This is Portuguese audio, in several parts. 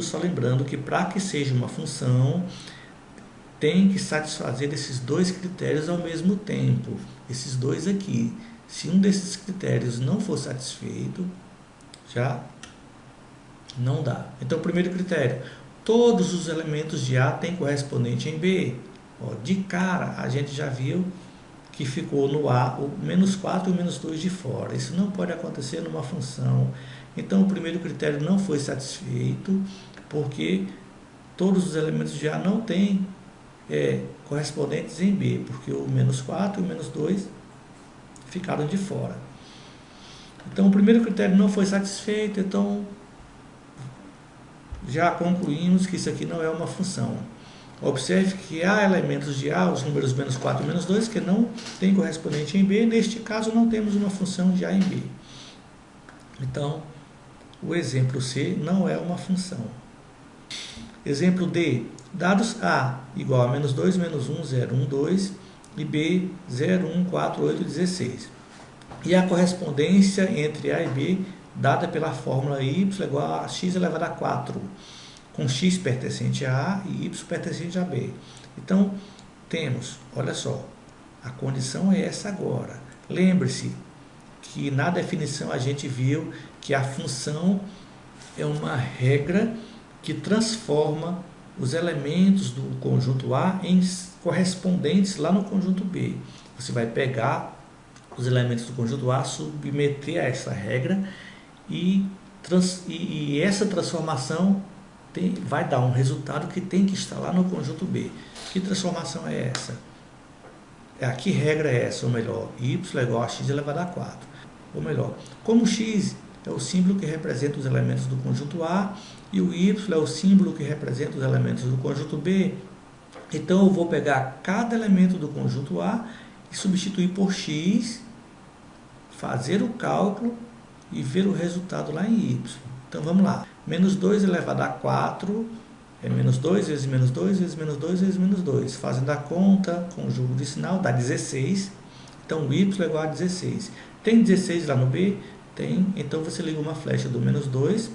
Só lembrando que para que seja uma função, tem que satisfazer esses dois critérios ao mesmo tempo. Esses dois aqui. Se um desses critérios não for satisfeito, já não dá. Então, o primeiro critério, todos os elementos de A têm correspondente em B. Ó, de cara, a gente já viu que ficou no A o menos 4 e o menos 2 de fora. Isso não pode acontecer numa função. Então, o primeiro critério não foi satisfeito, porque todos os elementos de A não têm correspondentes em B, porque o menos 4 e o menos 2 ficaram de fora. Então, o primeiro critério não foi satisfeito, então já concluímos que isso aqui não é uma função. Observe que há elementos de A, os números menos 4 e menos 2, que não têm correspondente em B. Neste caso, não temos uma função de A em B. Então, o exemplo C não é uma função. Exemplo D. Dados A igual a menos 2, menos 1, 0, 1, 2 e B 0, 1, 4, 8, 16. E a correspondência entre A e B dada pela fórmula y igual a x elevado a 4, com x pertencente a A e y pertencente a B. Então, temos, olha só, a condição é essa agora. Lembre-se que na definição a gente viu que a função é uma regra que transforma os elementos do conjunto A em correspondentes lá no conjunto B. Você vai pegar os elementos do conjunto A, submeter a essa regra e essa transformação vai dar um resultado que tem que estar lá no conjunto B. Que transformação é essa? Que regra é essa? Ou melhor, y é igual a x elevado a 4. Ou melhor, como x é o símbolo que representa os elementos do conjunto A e o y é o símbolo que representa os elementos do conjunto B, então eu vou pegar cada elemento do conjunto A e substituir por x, fazer o cálculo e ver o resultado lá em y. Então vamos lá. Menos 2 elevado a 4 é menos 2 vezes menos 2 vezes menos 2 vezes menos 2. Fazendo a conta com o jogo de sinal dá 16. Então o y é igual a 16. Tem 16 lá no B? Tem. Então você liga uma flecha do menos 2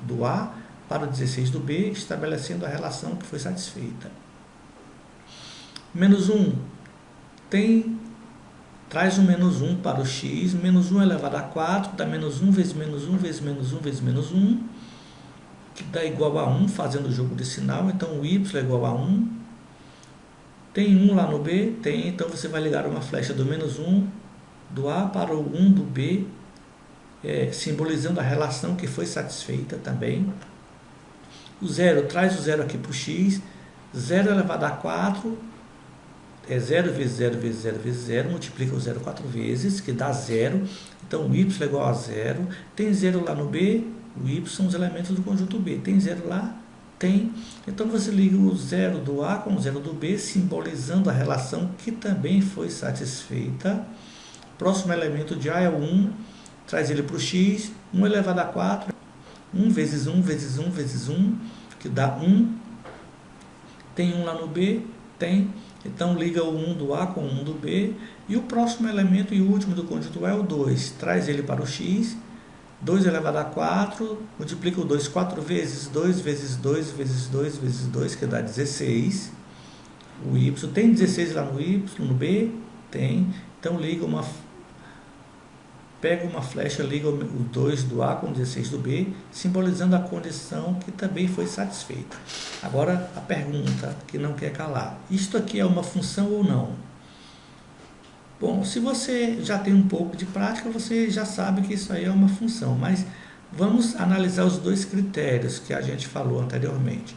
do A para o 16 do B, estabelecendo a relação que foi satisfeita. Menos 1 traz o menos 1 para o x, menos 1 elevado a 4 dá menos 1 vezes menos 1 vezes menos 1 vezes menos 1, que dá igual a 1, fazendo o jogo de sinal. Então o y é igual a 1. Tem 1 lá no B? Tem. Então você vai ligar uma flecha do menos 1 do A para o 1 do B, simbolizando a relação que foi satisfeita também. O 0, traz o 0 aqui para o x. 0 elevado a 4 é 0 vezes 0 vezes 0 vezes 0, multiplica o 0 4 vezes, que dá 0. Então, o y é igual a 0. Tem 0 lá no B, o y são os elementos do conjunto B. Tem 0 lá? Tem. Então, você liga o 0 do A com o 0 do B, simbolizando a relação que também foi satisfeita. Próximo elemento de A é o 1, traz ele para o x, 1 elevado a 4, 1 vezes 1 vezes 1 vezes 1, que dá 1. Tem 1 lá no B? Tem. Então, liga o 1 do A com o 1 do B. E o próximo elemento e o último do conjunto A é o 2. Traz ele para o x. 2 elevado a 4. Multiplica o 2 4 vezes. 2 vezes 2 vezes 2 vezes 2, que dá 16. O y. Tem 16 lá no y, no B? Tem. Então, pega uma flecha, liga o 2 do A com o 16 do B, simbolizando a condição que também foi satisfeita. Agora, a pergunta que não quer calar. Isto aqui é uma função ou não? Bom, se você já tem um pouco de prática, você já sabe que isso aí é uma função. Mas vamos analisar os dois critérios que a gente falou anteriormente.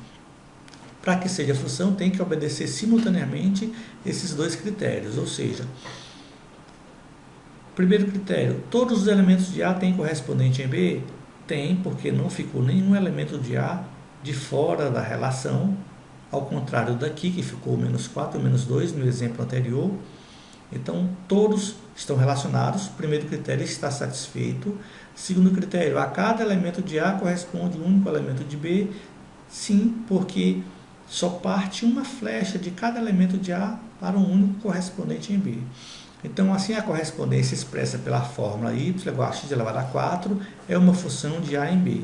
Para que seja função, tem que obedecer simultaneamente esses dois critérios, ou seja, primeiro critério, todos os elementos de A têm correspondente em B? Tem, porque não ficou nenhum elemento de A de fora da relação, ao contrário daqui, que ficou menos 4 e menos 2 no exemplo anterior. Então, todos estão relacionados. O primeiro critério está satisfeito. Segundo critério, a cada elemento de A corresponde um único elemento de B? Sim, porque só parte uma flecha de cada elemento de A para um único correspondente em B. Então, assim, a correspondência expressa pela fórmula y igual a x elevado a 4 é uma função de A em B.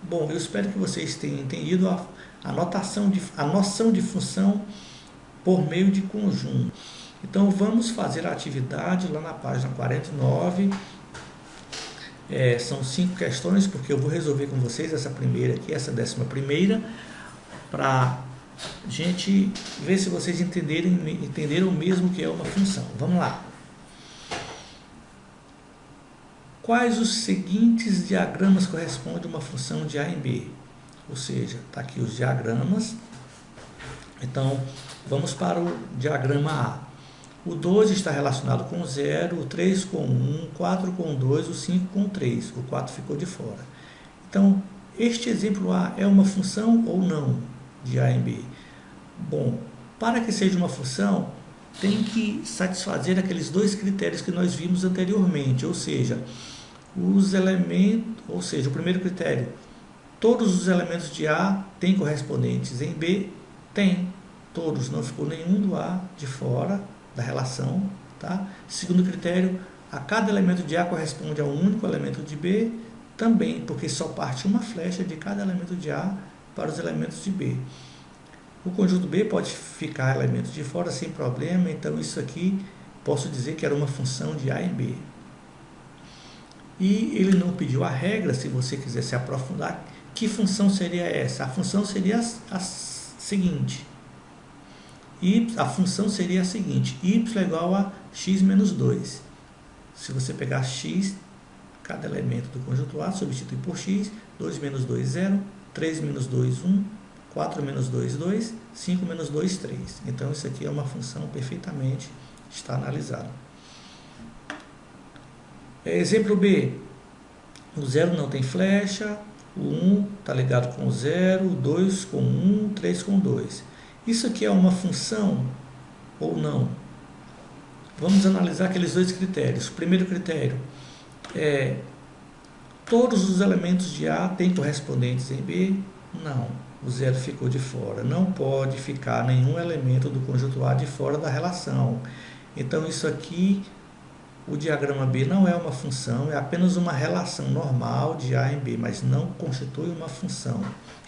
Bom, eu espero que vocês tenham entendido a noção de função por meio de conjunto. Então vamos fazer a atividade lá na página 49. São 5 questões, porque eu vou resolver com vocês essa primeira aqui, essa 11ª, para gente ver se vocês entenderam mesmo o que é uma função. Vamos lá. Quais os seguintes diagramas correspondem a uma função de A em B? Ou seja, está aqui os diagramas. Então, vamos para o diagrama A. O 2 está relacionado com o 0, o 3 com 1, o 4 com 2, o 5 com 3. O 4 ficou de fora. Então, este exemplo A é uma função ou não de A em B? Bom, para que seja uma função, tem que satisfazer aqueles 2 critérios que nós vimos anteriormente, ou seja, o primeiro critério, todos os elementos de A têm correspondentes em B? Tem, todos, não ficou nenhum do A de fora da relação, tá? Segundo critério, a cada elemento de A corresponde a um único elemento de B? Também, porque só parte uma flecha de cada elemento de A para os elementos de B. O conjunto B pode ficar elementos de fora sem problema, então isso aqui posso dizer que era uma função de A em B. E ele não pediu a regra, se você quiser se aprofundar, que função seria essa? A função seria a seguinte, a função seria a seguinte, y é igual a x menos 2. Se você pegar x, cada elemento do conjunto A, substitui por x, 2 menos 2, 0, 3 menos 2, 1, 4 menos 2, 2, 5 menos 2, 3. Então, isso aqui é uma função perfeitamente, está analisada. Exemplo B, o 0 não tem flecha, o 1 está ligado com o 0, o 2 com 1, o 3 com 2. Isso aqui é uma função ou não? Vamos analisar aqueles 2 critérios. O primeiro critério é, todos os elementos de A têm correspondentes em B? Não, o 0 ficou de fora. Não pode ficar nenhum elemento do conjunto A de fora da relação. Então, isso aqui, o diagrama B não é uma função, é apenas uma relação normal de A em B, mas não constitui uma função.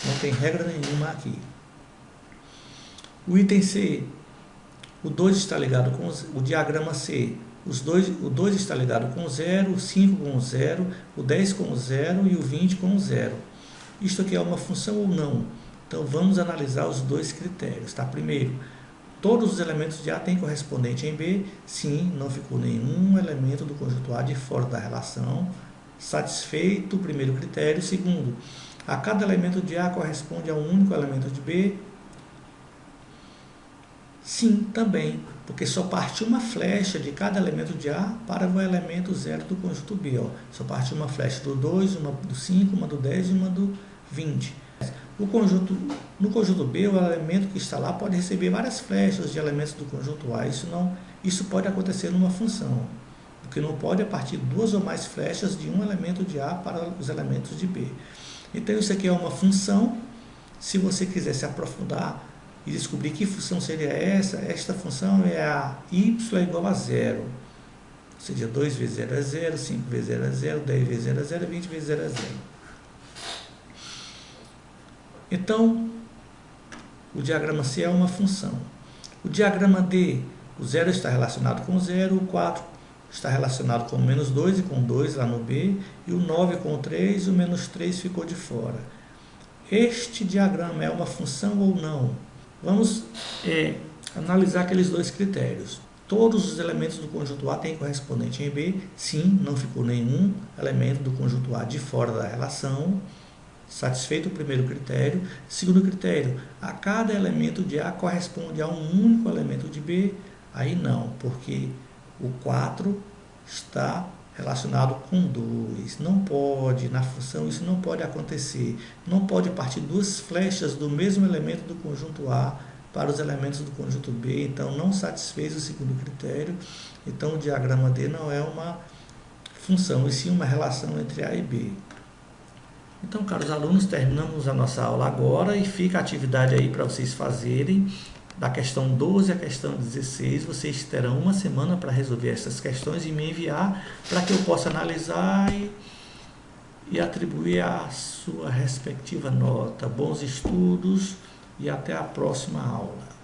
Não tem regra nenhuma aqui. O item C, o 2 está ligado com o diagrama C. O 2 está ligado com o 0, o 5 com o 0, o 10 com o 0 e o 20 com o 0. Isto aqui é uma função ou não? Então, vamos analisar os 2 critérios. Tá? Primeiro, todos os elementos de A têm correspondente em B? Sim, não ficou nenhum elemento do conjunto A de fora da relação. Satisfeito o primeiro critério. Segundo, a cada elemento de A corresponde a um único elemento de B? Sim, também, porque só parte uma flecha de cada elemento de A para o elemento 0 do conjunto B. Ó. Só parte uma flecha do 2, uma do 5, uma do 10 e uma do 20. No conjunto B, o elemento que está lá pode receber várias flechas de elementos do conjunto A. Isso pode acontecer numa função, porque não pode a partir de 2 ou mais flechas de um elemento de A para os elementos de B. Então, isso aqui é uma função. Se você quiser se aprofundar e descobrir que função seria essa, esta função é a y igual a 0. Ou seja, 2 vezes 0 é 0, 5 vezes 0 é 0, 10 vezes 0 é 0, 20 vezes 0 é 0. Então, o diagrama C é uma função. O diagrama D, o 0 está relacionado com o 0, o 4 está relacionado com o menos 2 e com 2 lá no B, e o 9 com o 3, e o menos 3 ficou de fora. Este diagrama é uma função ou não? Vamos analisar aqueles 2 critérios. Todos os elementos do conjunto A têm correspondente em B? Sim, não ficou nenhum elemento do conjunto A de fora da relação. Satisfeito o primeiro critério. Segundo critério, a cada elemento de A corresponde a um único elemento de B? Aí não, porque o 4 está relacionado com 2. Não pode, na função, isso não pode acontecer. Não pode partir 2 flechas do mesmo elemento do conjunto A para os elementos do conjunto B. Então, não satisfez o segundo critério. Então, o diagrama D não é uma função, e sim uma relação entre A e B. Então, caros alunos, terminamos a nossa aula agora e fica a atividade aí para vocês fazerem. Da questão 12 à questão 16, vocês terão uma semana para resolver essas questões e me enviar para que eu possa analisar e atribuir a sua respectiva nota. Bons estudos e até a próxima aula.